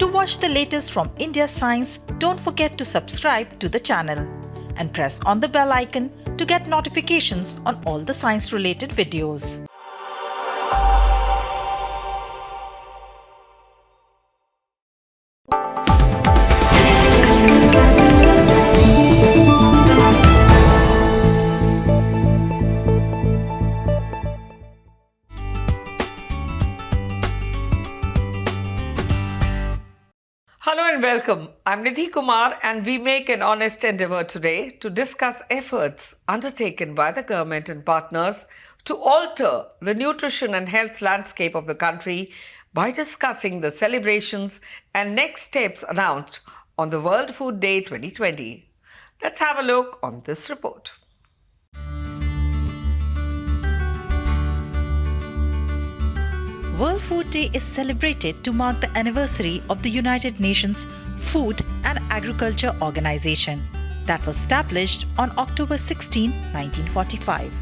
To watch the latest from India Science, don't forget to subscribe to the channel and press on the bell icon to get notifications on all the science-related videos. Hello and welcome. I'm Nidhi Kumar and we make an honest endeavor today to discuss efforts undertaken by the government and partners to alter the nutrition and health landscape of the country by discussing the celebrations and next steps announced on the World Food Day 2020. Let's have a look on this report. World Food Day is celebrated to mark the anniversary of the United Nations Food and Agriculture Organization that was established on October 16, 1945.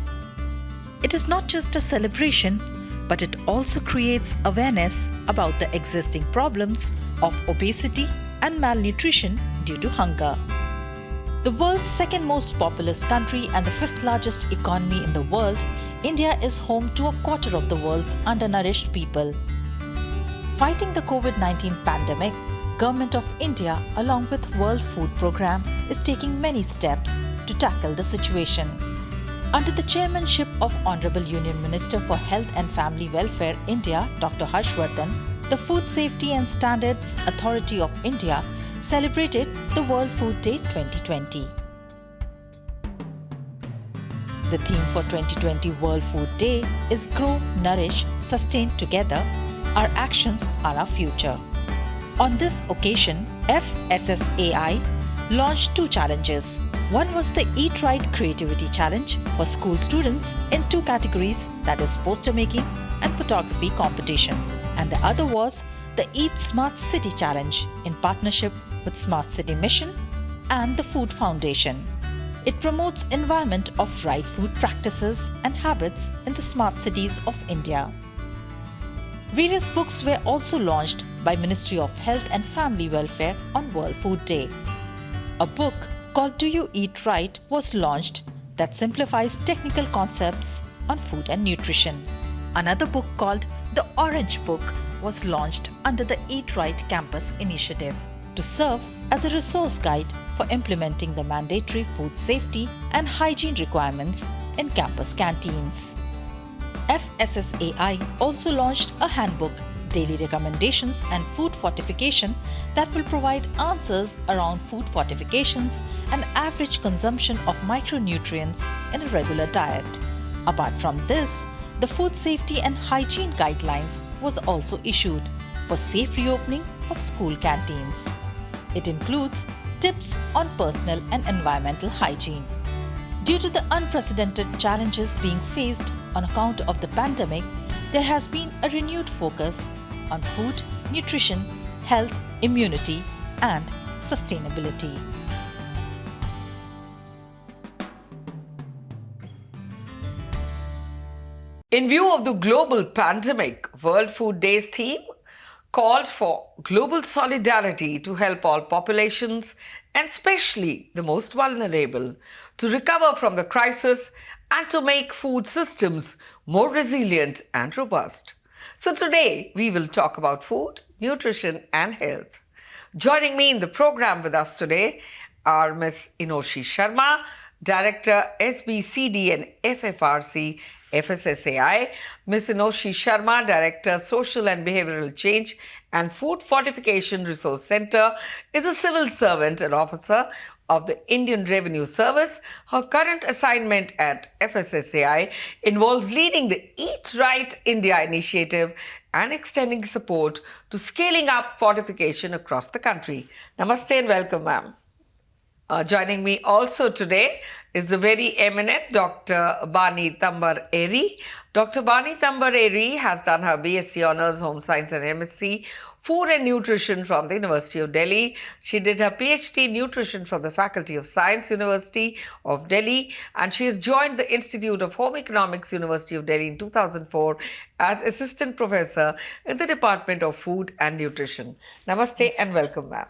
It is not just a celebration, but it also creates awareness about the existing problems of obesity and malnutrition due to hunger. The world's second most populous country and the fifth largest economy in the world, India is home to a quarter of the world's undernourished people. Fighting the COVID-19 pandemic, Government of India along with World Food Programme is taking many steps to tackle the situation. Under the chairmanship of Honorable Union Minister for Health and Family Welfare India, Dr. Harshvardhan, the Food Safety and Standards Authority of India celebrated the World Food Day 2020. The theme for 2020 World Food Day is Grow, Nourish, Sustain Together. Our actions are our future. On this occasion, FSSAI launched two challenges. One was the Eat Right Creativity Challenge for school students in two categories, that is poster making and photography competition. And the other was the Eat Smart City Challenge in partnership with Smart City Mission and the Food Foundation. It promotes environment of right food practices and habits in the smart cities of India. Various books were also launched by Ministry of Health and Family Welfare on World Food Day. A book called Do You Eat Right was launched that simplifies technical concepts on food and nutrition. Another book called The Orange Book was launched under the Eat Right Campus initiative to serve as a resource guide for implementing the mandatory food safety and hygiene requirements in campus canteens. FSSAI also launched a handbook, Daily Recommendations and Food Fortification, that will provide answers around food fortifications and average consumption of micronutrients in a regular diet. Apart from this, the Food Safety and Hygiene Guidelines was also issued for safe reopening of school canteens. It includes tips on personal and environmental hygiene. Due to the unprecedented challenges being faced on account of the pandemic, there has been a renewed focus on food, nutrition, health, immunity, and sustainability. In view of the global pandemic, World Food Day's theme called for global solidarity to help all populations, and especially the most vulnerable, to recover from the crisis and to make food systems more resilient and robust. So today we will talk about food, nutrition and health. Joining me in the program with us today are Ms. Inoshi Sharma, Director SBCD and FFRC FSSAI, Ms. Inoshi Sharma, Director Social and Behavioral Change and Food Fortification Resource Center, is a civil servant and officer of the Indian Revenue Service. Her current assignment at FSSAI involves leading the Eat Right India initiative and extending support to scaling up fortification across the country. Namaste and welcome, ma'am. Joining me also today is the very eminent Dr. Bani Tambar Eri. Dr. Bani Tambar Eri has done her BSc Honours Home Science and MSc Food and Nutrition from the University of Delhi. She did her PhD in Nutrition from the Faculty of Science, University of Delhi, and she has joined the Institute of Home Economics, University of Delhi in 2004 as Assistant Professor in the Department of Food and Nutrition. Namaste and welcome, ma'am.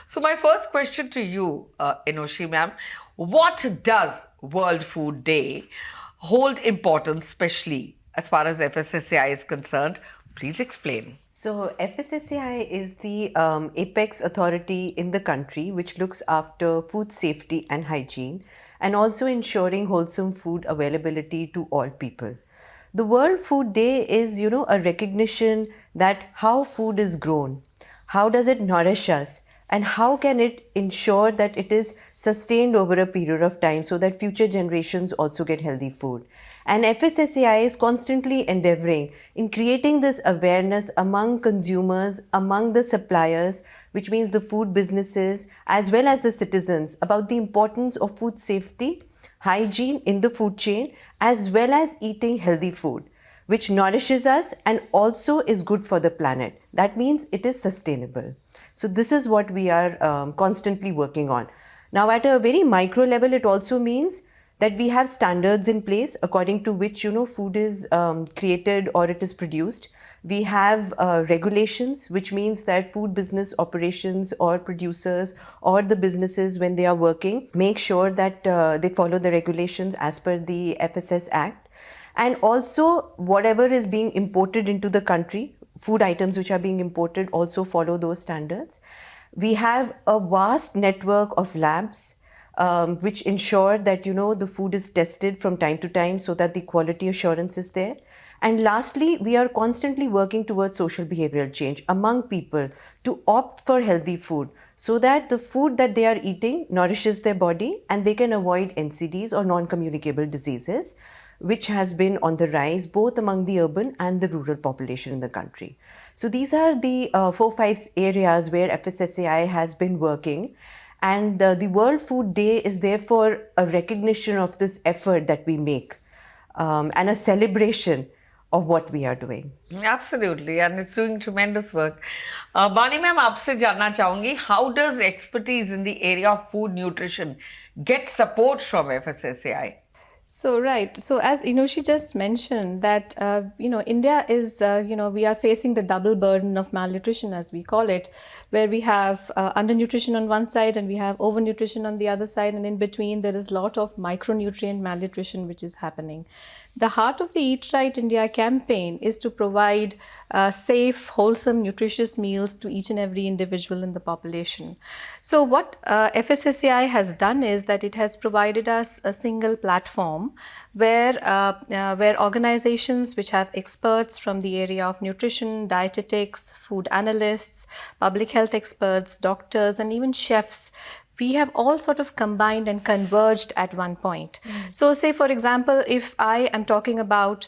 So my first question to you, Enoshi ma'am, what does World Food Day hold importance, especially as far as FSSAI is concerned? Please explain. So FSSAI is the apex authority in the country which looks after food safety and hygiene and also ensuring wholesome food availability to all people. The World Food Day is, a recognition that how food is grown, how does it nourish us, and how can it ensure that it is sustained over a period of time so that future generations also get healthy food. And FSSAI is constantly endeavoring in creating this awareness among consumers, among the suppliers, which means the food businesses, as well as the citizens, about the importance of food safety, hygiene in the food chain, as well as eating healthy food, which nourishes us and also is good for the planet. That means it is sustainable. So this is what we are constantly working on. Now at a very micro level, it also means that we have standards in place according to which, food is created or it is produced. We have regulations, which means that food business operations or producers or the businesses, when they are working, make sure that they follow the regulations as per the FSS Act. And also whatever is being imported into the country, food items which are being imported also follow those standards. We have a vast network of labs which ensure that, the food is tested from time to time so that the quality assurance is there. And lastly, we are constantly working towards social behavioral change among people to opt for healthy food so that the food that they are eating nourishes their body and they can avoid NCDs or non-communicable diseases, which has been on the rise both among the urban and the rural population in the country. So these are the 4-5 areas where FSSAI has been working. And the World Food Day is therefore a recognition of this effort that we make and a celebration of what we are doing. Absolutely, and it's doing tremendous work. Bani ma'am, आपसे जानना चाहूँगी, how does expertise in the area of food nutrition get support from FSSAI? So, right. So, as Enoshi just mentioned that, India is, we are facing the double burden of malnutrition, as we call it, where we have undernutrition on one side and we have overnutrition on the other side. And in between, there is a lot of micronutrient malnutrition, which is happening. The Heart of the Eat Right India campaign is to provide safe, wholesome, nutritious meals to each and every individual in the population. So what FSSAI has done is that it has provided us a single platform where organizations which have experts from the area of nutrition, dietetics, food analysts, public health experts, doctors, and even chefs, we have all sort of combined and converged at one point. So say, for example, if I am talking about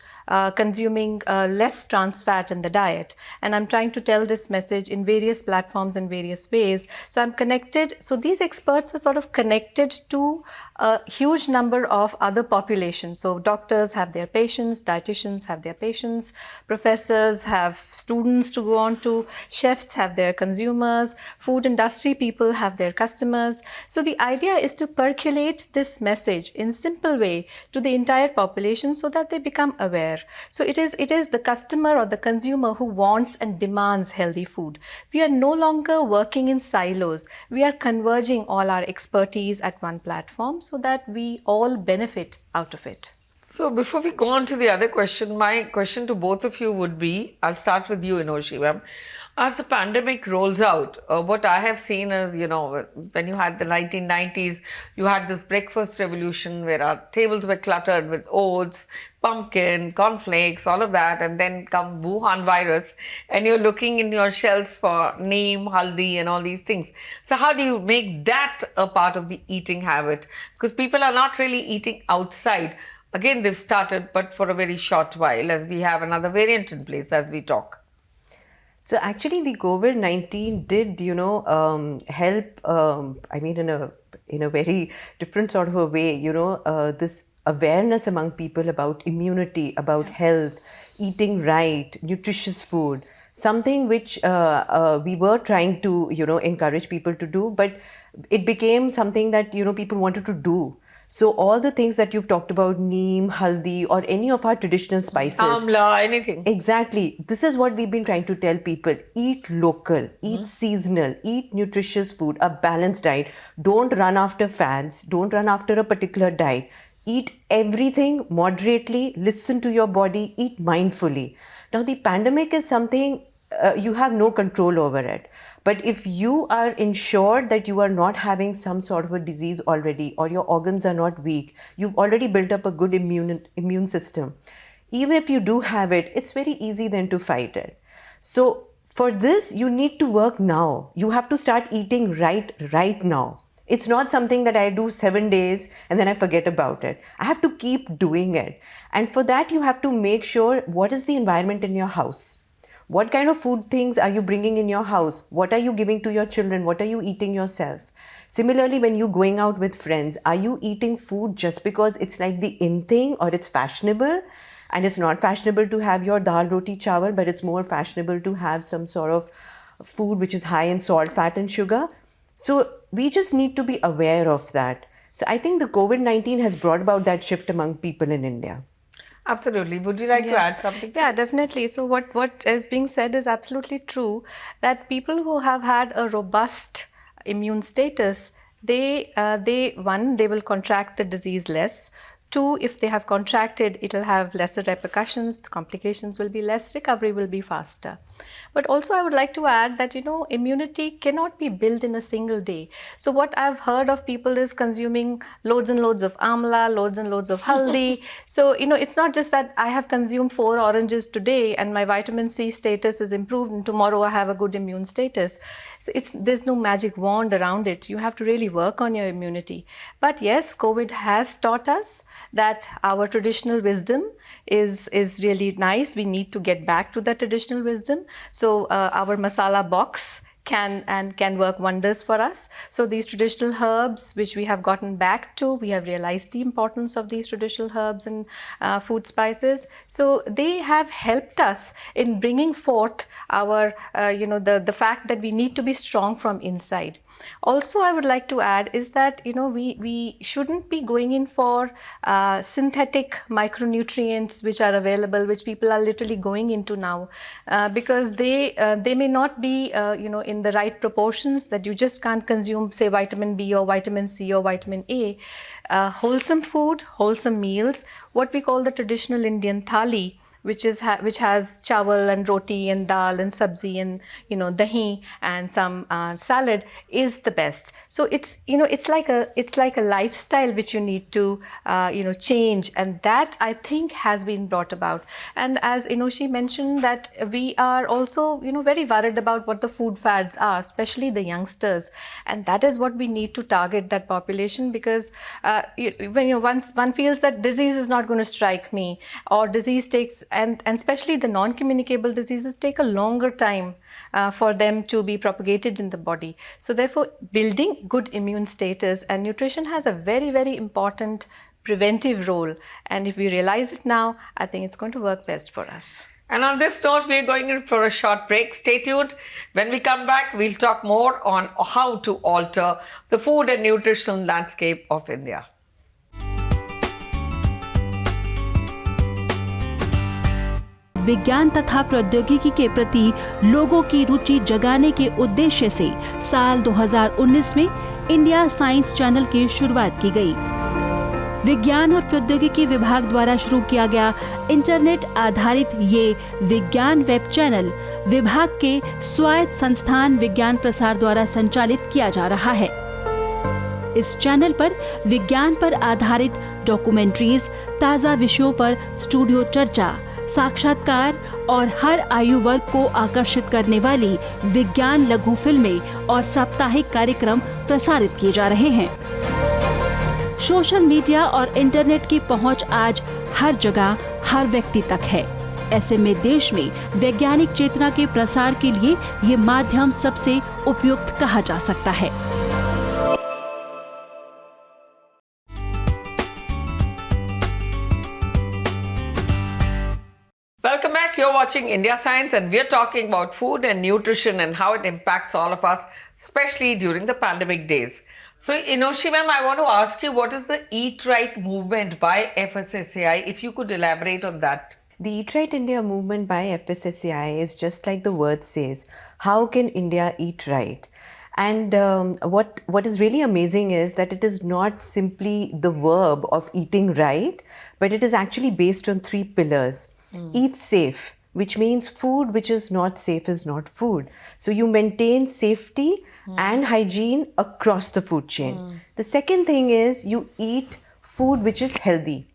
consuming less trans fat in the diet, and I'm trying to tell this message in various platforms in various ways, so I'm connected. So these experts are sort of connected to a huge number of other populations. So doctors have their patients, dietitians have their patients, professors have students to go on to, chefs have their consumers, food industry people have their customers. So the idea is to percolate this message in simple way to the entire population so that they become aware. So it is the customer or the consumer who wants and demands healthy food. We are no longer working in silos. We are converging all our expertise at one platform so that we all benefit out of it. So before we go on to the other question, my question to both of you would be, I'll start with you, Enoshi ma'am. As the pandemic rolls out, what I have seen is, when you had the 1990s, you had this breakfast revolution where our tables were cluttered with oats, pumpkin, cornflakes, all of that, and then come Wuhan virus, and you're looking in your shelves for neem, haldi, and all these things. So how do you make that a part of the eating habit? Because people are not really eating outside. Again, they've started, but for a very short while, as we have another variant in place as we talk. So actually, the COVID-19 did, help. In a very different sort of a way. This awareness among people about immunity, about health, eating right, nutritious food, something which we were trying to, encourage people to do, but it became something that, people wanted to do. So all the things that you've talked about, neem, haldi, or any of our traditional spices. Amla, anything. Exactly. This is what we've been trying to tell people. Eat local, eat seasonal, eat nutritious food, a balanced diet. Don't run after fads. Don't run after a particular diet. Eat everything moderately, listen to your body, eat mindfully. Now, the pandemic is something you have no control over it. But if you are ensured that you are not having some sort of a disease already, or your organs are not weak, you've already built up a good immune system. Even if you do have it, it's very easy then to fight it. So for this, you need to work now. You have to start eating right now. It's not something that I do 7 days and then I forget about it. I have to keep doing it. And for that, you have to make sure what is the environment in your house. What kind of food things are you bringing in your house? What are you giving to your children? What are you eating yourself? Similarly, when you're going out with friends, are you eating food just because it's like the in thing or it's fashionable? And it's not fashionable to have your dal, roti, chawal, but it's more fashionable to have some sort of food which is high in salt, fat, and sugar. So we just need to be aware of that. So I think the COVID-19 has brought about that shift among people in India. Absolutely. Would you like to add something? Yeah, definitely. So what is being said is absolutely true, that people who have had a robust immune status, they will contract the disease less. 2, if they have contracted, it will have lesser repercussions, complications will be less, recovery will be faster. But also I would like to add that, immunity cannot be built in a single day. So what I've heard of people is consuming loads and loads of amla, loads and loads of haldi. So, it's not just that I have consumed 4 oranges today and my vitamin C status is improved and tomorrow I have a good immune status. So there's no magic wand around it. You have to really work on your immunity. But yes, COVID has taught us that our traditional wisdom is really nice. We need to get back to that traditional wisdom. So our masala box can work wonders for us. So these traditional herbs which we have gotten back to, we have realized the importance of these traditional herbs and food spices. So they have helped us in bringing forth our, the fact that we need to be strong from inside. Also, I would like to add is that, we shouldn't be going in for synthetic micronutrients which are available, which people are literally going into now, because they may not be, in the right proportions, that you just can't consume, say, vitamin B or vitamin C or vitamin A. Wholesome food, wholesome meals, what we call the traditional Indian thali, which has chawal and roti and dal and sabzi and dahi and some salad, is the best. So it's like a lifestyle which you need to change, and that I think has been brought about. And as Enoshi mentioned, that we are also very worried about what the food fads are, especially the youngsters, and that is what we need to target, that population, because when once one feels that disease is not going to strike me, or disease takes and especially the non-communicable diseases take a longer time for them to be propagated in the body. So therefore, building good immune status and nutrition has a very, very important preventive role. And if we realize it now, I think it's going to work best for us. And on this note, we're going in for a short break. Stay tuned. When we come back, we'll talk more on how to alter the food and nutritional landscape of India. विज्ञान तथा प्रौद्योगिकी के प्रति लोगों की रुचि जगाने के उद्देश्य से साल 2019 में इंडिया साइंस चैनल की शुरुआत की गई। विज्ञान और प्रौद्योगिकी विभाग द्वारा शुरू किया गया इंटरनेट आधारित ये विज्ञान वेब चैनल विभाग के स्वायत्त संस्थान विज्ञान प्रसार द्वारा संचालित किया जा रहा है। इस चैनल पर विज्ञान पर आधारित डॉक्यूमेंट्रीज, ताज़ा विषयों पर स्टूडियो चर्चा, साक्षात्कार और हर आयु वर्ग को आकर्षित करने वाली विज्ञान लघु फिल्में और साप्ताहिक कार्यक्रम प्रसारित किए जा रहे हैं। सोशल मीडिया और इंटरनेट की पहुंच आज हर जगह, हर व्यक्ति तक है। ऐसे में देश में वैज्ञानिक चेतना के प्रसार के लिए ये माध्यम सबसे उपयुक्त कहा जा सकता है। Welcome back. You're watching India Science, and we're talking about food and nutrition and how it impacts all of us, especially during the pandemic days. So, Inoshi ma'am, I want to ask you, what is the Eat Right movement by FSSAI? If you could elaborate on that. The Eat Right India movement by FSSAI is just like the word says, how can India eat right? And what is really amazing is that it is not simply the verb of eating right, but it is actually based on 3 pillars. Eat safe, which means food which is not safe is not food. So you maintain safety and hygiene across the food chain. The second thing is you eat food which is healthy,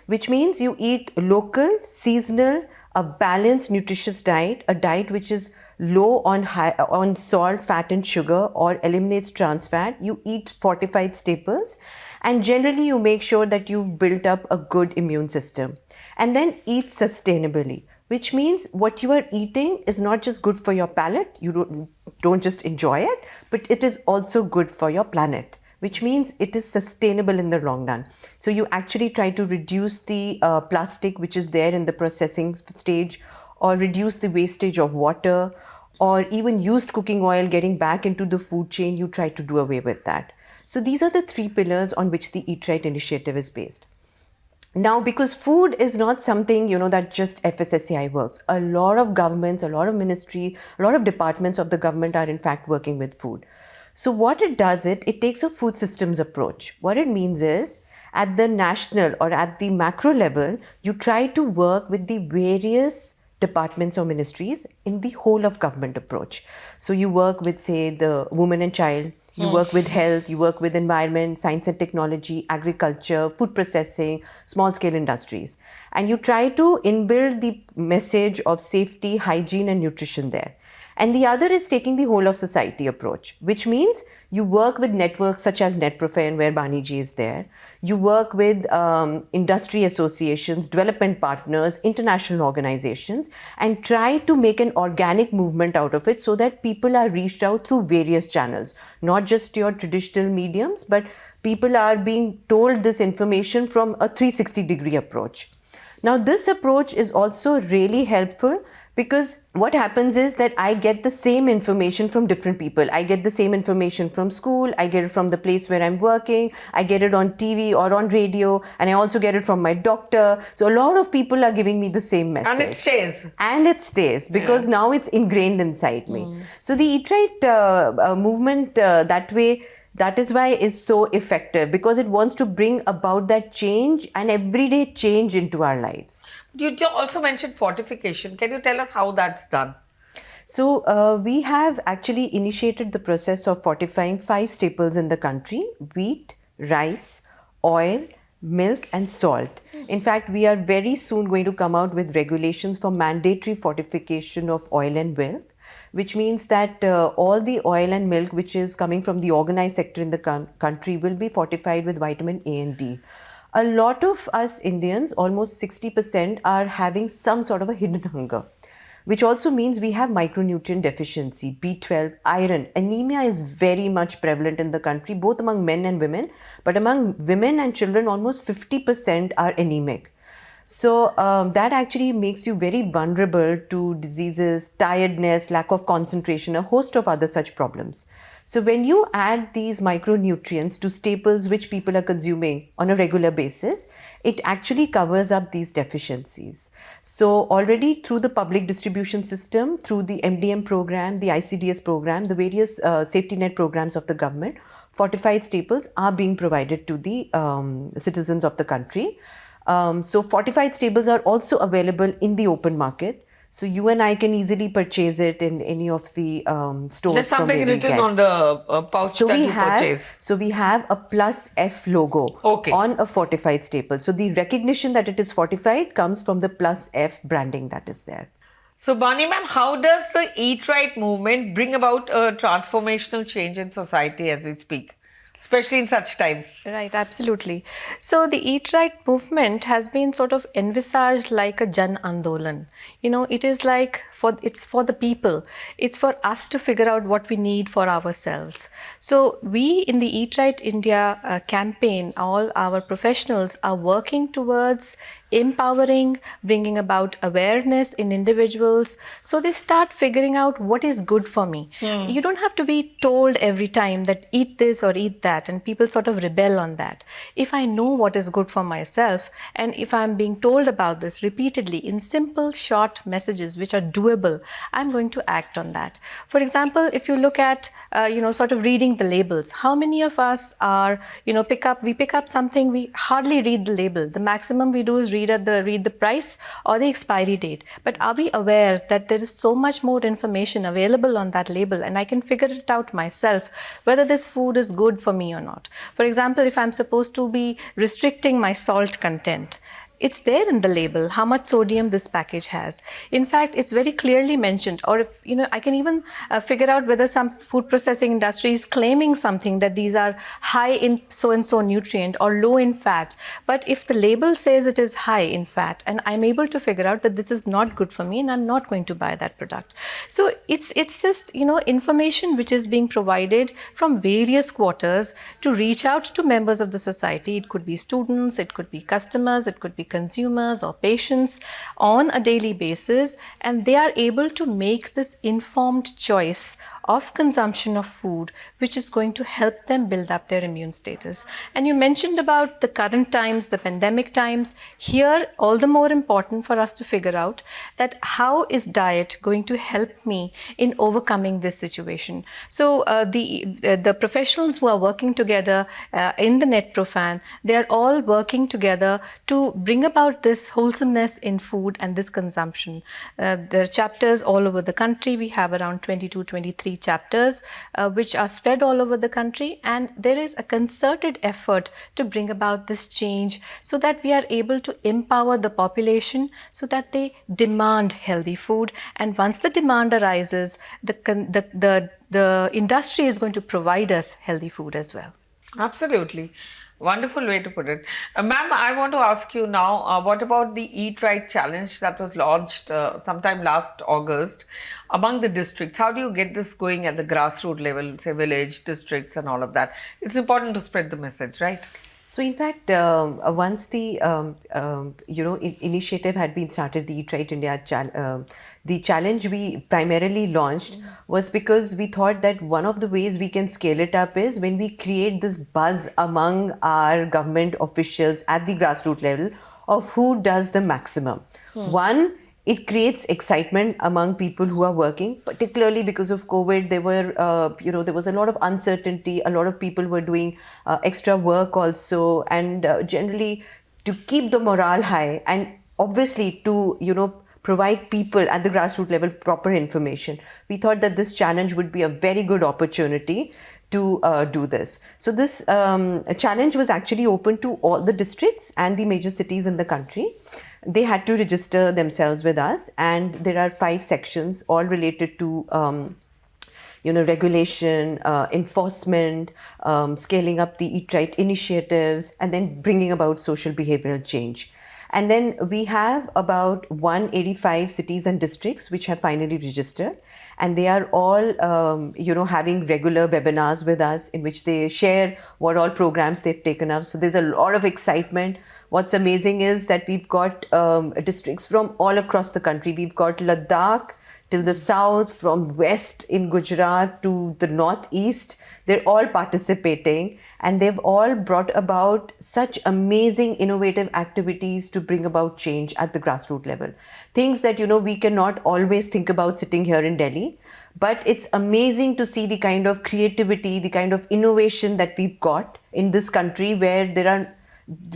which means you eat local, seasonal, a balanced, nutritious diet, a diet which is low on salt, fat and sugar, or eliminates trans fat. You eat fortified staples, and generally you make sure that you've built up a good immune system. And then eat sustainably, which means what you are eating is not just good for your palate, you don't just enjoy it, but it is also good for your planet, which means it is sustainable in the long run. So you actually try to reduce the plastic which is there in the processing stage, or reduce the wastage of water, or even used cooking oil getting back into the food chain, you try to do away with that. So these are the 3 pillars on which the Eat Right initiative is based. Now, because food is not something, that just FSSAI works. A lot of governments, a lot of ministry, a lot of departments of the government are in fact working with food. So what it does, it takes a food systems approach. What it means is, at the national or at the macro level, you try to work with the various departments or ministries in the whole of government approach. So you work with, say, the women and child, you work with health, you work with environment, science and technology, agriculture, food processing, small scale industries. And you try to inbuild the message of safety, hygiene and nutrition there. And the other is taking the whole of society approach, which means you work with networks such as NetProfen, where Bani ji is there. You work with industry associations, development partners, international organizations, and try to make an organic movement out of it so that people are reached out through various channels, not just your traditional mediums, but people are being told this information from a 360-degree approach. Now, this approach is also really helpful because what happens is that I get the same information from different people. I get the same information from school, I get it from the place where I'm working, I get it on TV or on radio, and I also get it from my doctor. So a lot of people are giving me the same message. And it stays. And it stays because now it's ingrained inside me. So the Eat Right movement that way, that is why it's so effective, because it wants to bring about that change and everyday change into our lives. You also mentioned fortification. Can you tell us how that's done? So we have actually initiated the process of fortifying 5 staples in the country: wheat, rice, oil, milk and salt. In fact, we are very soon going to come out with regulations for mandatory fortification of oil and milk, which means that all the oil and milk which is coming from the organized sector in the country will be fortified with vitamin A and D. A lot of us Indians, almost 60%, are having some sort of a hidden hunger, which also means we have micronutrient deficiency, B12, iron. Anemia is very much prevalent in the country, both among men and women, but among women and children, almost 50% are anemic. So that actually makes you very vulnerable to diseases, tiredness, lack of concentration, a host of other such problems. So when you add these micronutrients to staples which people are consuming on a regular basis, it actually covers up these deficiencies. So already through the public distribution system, through the MDM program, the ICDS program, the various safety net programs of the government, fortified staples are being provided to the citizens of the country. So fortified staples are also available in the open market. So you and I can easily purchase it in any of the stores. There's something written on the pouch that you purchase. So we have a plus F logo on a fortified staple. So the recognition that it is fortified comes from the plus F branding that is there. So Bani ma'am, how does the Eat Right movement bring about a transformational change in society as we speak? especially in such times. Right, absolutely. So the Eat Right movement has been sort of envisaged like a Jan Andolan. It is like it's for the people. It's for us to figure out what we need for ourselves. So we in the Eat Right India campaign, all our professionals are working towards empowering, bringing about awareness in individuals so they start figuring out what is good for me. You don't have to be told every time that eat this or eat that, and people sort of rebel on that. If I know what is good for myself, and if I'm being told about this repeatedly in simple short messages which are doable, I'm going to act on that. For example, if you look at sort of reading the labels, how many of us are we pick up something, we hardly read the label. The maximum we do is read the price or the expiry date. But are we aware that there is so much more information available on that label, and I can figure it out myself whether this food is good for me or not? For example, if I'm supposed to be restricting my salt content, it's there in the label how much sodium this package has. In fact, it's very clearly mentioned. Or if I can even figure out whether some food processing industry is claiming something that these are high in so and so nutrient or low in fat. But if the label says it is high in fat, and I'm able to figure out that this is not good for me, and I'm not going to buy that product. So it's just information which is being provided from various quarters to reach out to members of the society. It could be students, it could be customers, it could be consumers or patients on a daily basis, and they are able to make this informed choice of consumption of food which is going to help them build up their immune status. And you mentioned about the current times, the pandemic times. Here, all the more important for us to figure out that how is diet going to help me in overcoming this situation. So the professionals who are working together in the NetProfan, they are all working together to bring about this wholesomeness in food and this consumption. There are chapters all over the country. We have around 22, 23 chapters which are spread all over the country, and there is a concerted effort to bring about this change so that we are able to empower the population so that they demand healthy food. And once the demand arises, the industry is going to provide us healthy food as well. Absolutely. Wonderful way to put it. Ma'am, I want to ask you now, what about the Eat Right Challenge that was launched sometime last August among the districts? How do you get this going at the grassroots level, say village, districts and all of that? It's important to spread the message, right? So in fact, once the initiative had been started, the Eat Right India the challenge we primarily launched was because we thought that one of the ways we can scale it up is when we create this buzz among our government officials at the grassroots level of who does the maximum. One, it creates excitement among people who are working, particularly because of COVID. There was a lot of uncertainty. A lot of people were doing extra work also, and generally to keep the morale high, and obviously to provide people at the grassroots level proper information. We thought that this challenge would be a very good opportunity to do this. So this challenge was actually open to all the districts and the major cities in the country. They had to register themselves with us, and there are 5 sections all related to regulation, enforcement, scaling up the Eat Right initiatives, and then bringing about social behavioral change. And then we have about 185 cities and districts which have finally registered, and they are all having regular webinars with us in which they share what all programs they've taken up. So there's a lot of excitement. What's amazing is that we've got districts from all across the country. We've got Ladakh till the south, from west in Gujarat to the northeast. They're all participating, and they've all brought about such amazing innovative activities to bring about change at the grassroots level. Things that we cannot always think about sitting here in Delhi, but it's amazing to see the kind of creativity, the kind of innovation that we've got in this country, where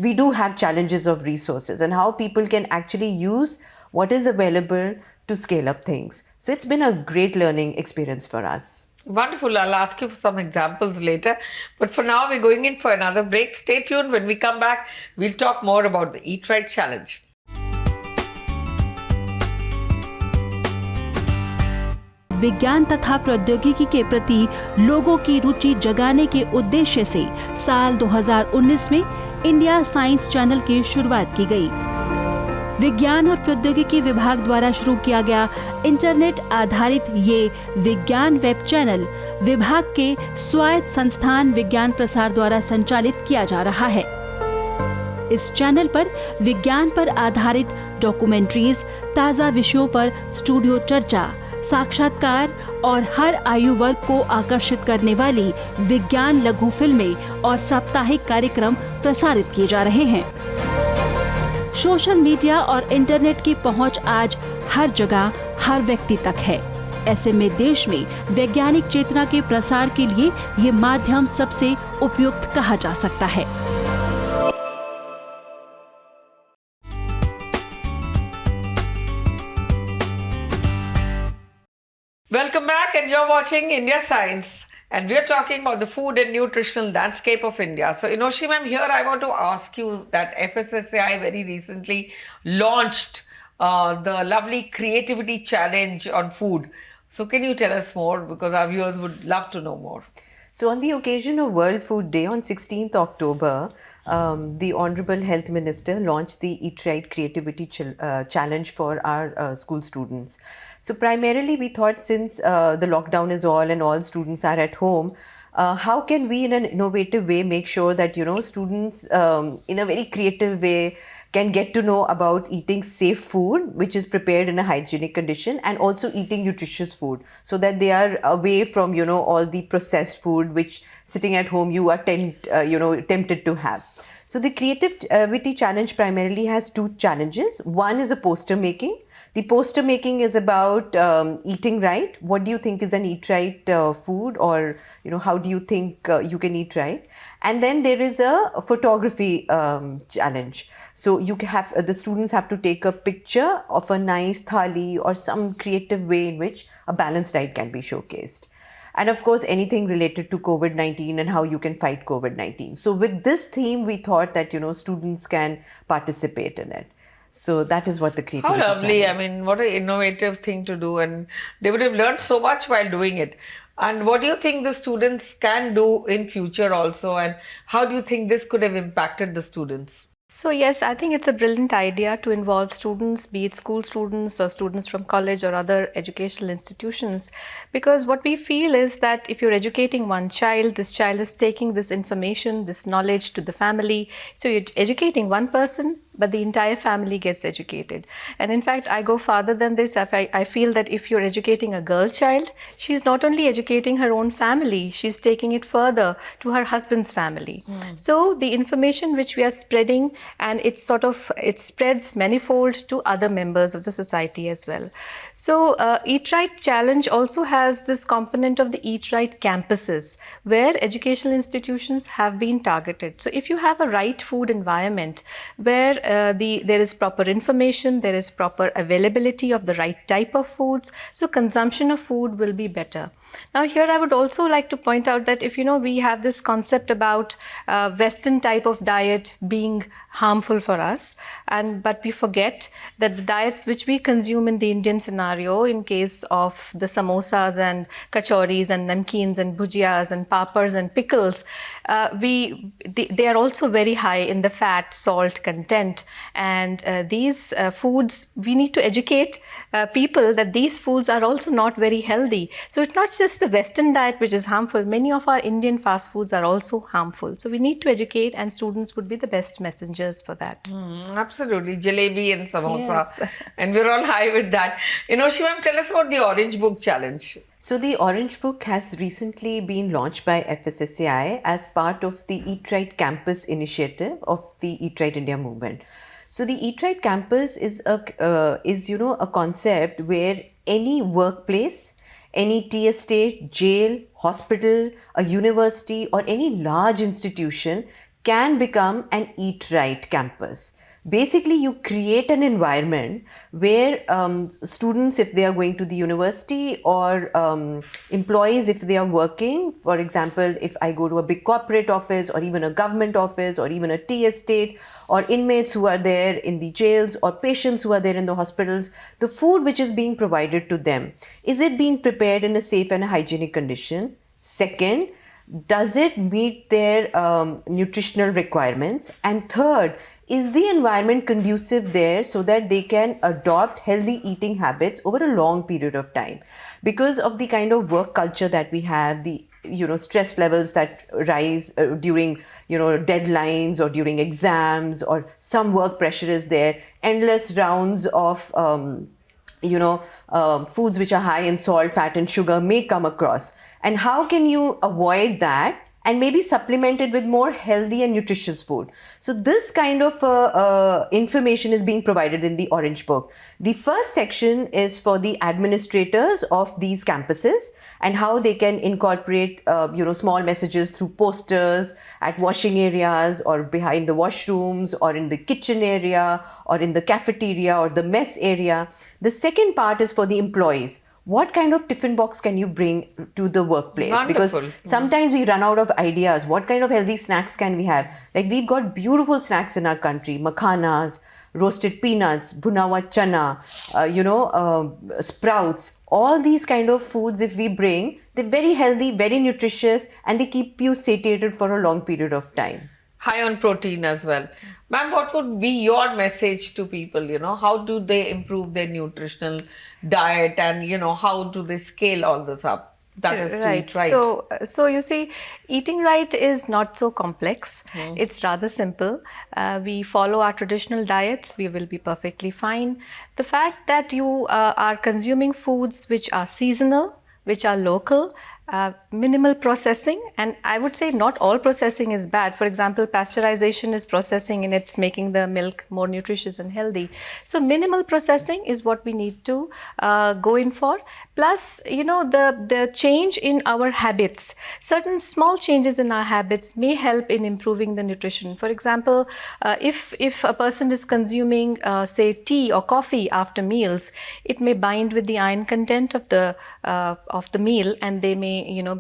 we do have challenges of resources, and how people can actually use what is available to scale up things. So it's been a great learning experience for us. Wonderful. I'll ask you for some examples later. But for now, we're going in for another break. Stay tuned. When we come back, we'll talk more about the Eat Right Challenge. विज्ञान तथा प्रौद्योगिकी के प्रति लोगों की रुचि जगाने के उद्देश्य से साल 2019 में इंडिया साइंस चैनल की शुरुआत की गई। विज्ञान और प्रौद्योगिकी विभाग द्वारा शुरू किया गया इंटरनेट आधारित ये विज्ञान वेब चैनल विभाग के स्वायत्त संस्थान विज्ञान प्रसार द्वारा संचालित किया जा रहा है। इस चैनल पर विज्ञान पर आधारित डॉक्यूमेंट्रीज, ताज़ा विषयों पर स्टूडियो चर्चा, साक्षात्कार और हर आयु वर्ग को आकर्षित करने वाली विज्ञान लघु फिल्में और साप्ताहिक कार्यक्रम प्रसारित किए जा रहे हैं। सोशल मीडिया और इंटरनेट की पहुंच आज हर जगह, हर व्यक्ति तक है। ऐसे में देश में वैज्ञानिक चेतना के प्रसार के लिए ये माध्यम सबसे उपयुक्त कहा जा सकता है। Welcome back, and you're watching India Science, and we're talking about the food and nutritional landscape of India. So, Enoshi ma'am, here I want to ask you that FSSAI very recently launched the lovely creativity challenge on food. So, can you tell us more, because our viewers would love to know more. So, on the occasion of World Food Day on 16th October, the Honorable Health Minister launched the Eat Right Creativity Challenge for our school students. So primarily we thought, since the lockdown is all and all students are at home, how can we in an innovative way make sure that, you know, students in a very creative way can get to know about eating safe food which is prepared in a hygienic condition, and also eating nutritious food, so that they are away from, you know, all the processed food which sitting at home you are tempted to have. So the Creativity Challenge primarily has two challenges. One is a poster making. The poster making is about eating right. What do you think is an eat right food, or, you know, how do you think you can eat right? And then there is a photography challenge. So the students have to take a picture of a nice thali or some creative way in which a balanced diet can be showcased. And of course, anything related to COVID-19 and how you can fight COVID-19. So with this theme, we thought that, you know, students can participate in it. So that is what the Creativity How lovely. Challenge. I mean, what an innovative thing to do, and they would have learned so much while doing it. And what do you think the students can do in future also, and how do you think this could have impacted the students? So yes, I think it's a brilliant idea to involve students, be it school students or students from college or other educational institutions, because what we feel is that if you're educating one child, this child is taking this information, this knowledge to the family. So you're educating one person, but the entire family gets educated. And in fact, I go farther than this. I feel that if you're educating a girl child, she's not only educating her own family, she's taking it further to her husband's family. So the information which we are spreading, and it spreads manifold to other members of the society as well. So Eat Right Challenge also has this component of the Eat Right campuses, where educational institutions have been targeted. So if you have a right food environment where there is proper information, there is proper availability of the right type of foods, so consumption of food will be better. Now here I would also like to point out that if, you know, we have this concept about Western type of diet being harmful for us, but we forget that the diets which we consume in the Indian scenario, in case of the samosas and kachoris and namkeens and bhujiyas and papars and pickles, they are also very high in the fat, salt content, and these foods, we need to educate people that these foods are also not very healthy. So it's not just the Western diet which is harmful. Many of our Indian fast foods are also harmful. So we need to educate, and students would be the best messengers for that. Absolutely. Jalebi and samosa. Yes. And we're all high with that. Enoshi ma'am, tell us about the Orange Book Challenge. So the Orange Book has recently been launched by FSSAI as part of the Eat Right Campus initiative of the Eat Right India movement. So the Eat Right Campus is a concept where any workplace, any tea estate, jail, hospital, a university, or any large institution can become an Eat Right campus. basically you create an environment where students, if they are going to the university, or employees, if they are working, for example, if I go to a big corporate office or even a government office or even a tea estate, or inmates who are there in the jails or patients who are there in the hospitals, the food which is being provided to them, is it being prepared in a safe and a hygienic condition? Second, does it meet their nutritional requirements? And third, is the environment conducive there so that they can adopt healthy eating habits over a long period of time? Because of the kind of work culture that we have, the stress levels that rise during deadlines or during exams, or some work pressure is there, endless rounds of foods which are high in salt, fat and sugar may come across. And how can you avoid that and maybe supplement it with more healthy and nutritious food? So this kind of information is being provided in the Orange Book. The first section is for the administrators of these campuses and how they can incorporate small messages through posters at washing areas or behind the washrooms or in the kitchen area or in the cafeteria or the mess area. The second part is for the employees. What kind of tiffin box can you bring to the workplace? Wonderful. Because sometimes we run out of ideas. What kind of healthy snacks can we have? Like, we've got beautiful snacks in our country: makhanas, roasted peanuts, bhunawa chana, sprouts. All these kind of foods, if we bring, they're very healthy, very nutritious, and they keep you satiated for a long period of time. High on protein as well. Ma'am, what would be your message to people? How do they improve their nutritional diet, and how do they scale all this up? That is to eat right. So you see, eating right is not so complex. It's rather simple. We follow our traditional diets, we will be perfectly fine. The fact that you are consuming foods which are seasonal, which are local, minimal processing, and I would say not all processing is bad. For example, pasteurization is processing and it's making the milk more nutritious and healthy. So minimal processing is what we need to go in for. Plus, the change in our habits. Certain small changes in our habits may help in improving the nutrition. For example, if a person is consuming, say, tea or coffee after meals, it may bind with the iron content of the meal, and they may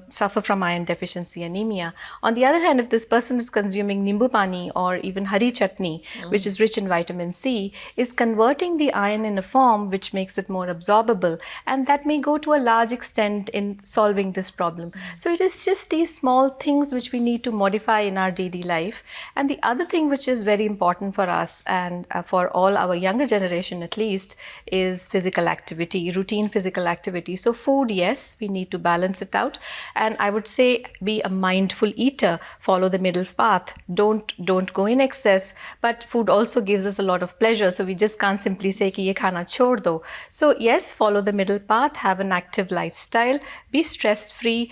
suffer from iron deficiency, anemia. On the other hand, if this person is consuming nimbu pani or even hari chutney, which is rich in vitamin C, is converting the iron in a form which makes it more absorbable, and that may go to a large extent in solving this problem. So it is just these small things which we need to modify in our daily life. And the other thing which is very important for us, and for all our younger generation at least, is physical activity, routine physical activity. So food, yes, we need to balance it out. And I would say, be a mindful eater, follow the middle path, don't go in excess. But food also gives us a lot of pleasure, so we just can't simply say ki ye khana chhod do. So yes, follow the middle path, have an active lifestyle, be stress free,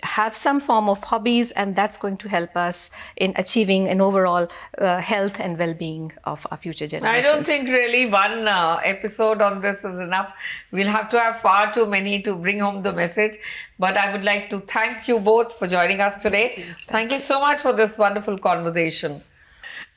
have some form of hobbies, and that's going to help us in achieving an overall health and well-being of our future generations. I don't think really one episode on this is enough. We'll have to have far too many to bring home the message. But I would like to thank you both for joining us today. Thank you so much for this wonderful conversation.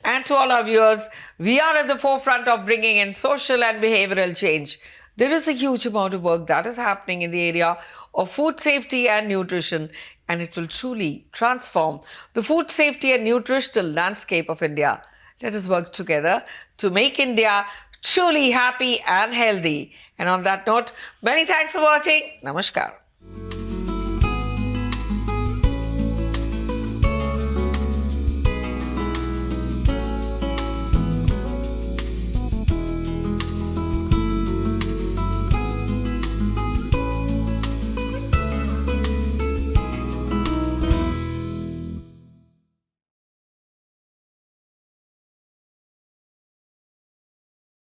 And to all our viewers, we are at the forefront of bringing in social and behavioral change. There is a huge amount of work that is happening in the area of food safety and nutrition, and it will truly transform the food safety and nutritional landscape of India. Let us work together to make India truly happy and healthy. And on that note, many thanks for watching. Namaskar.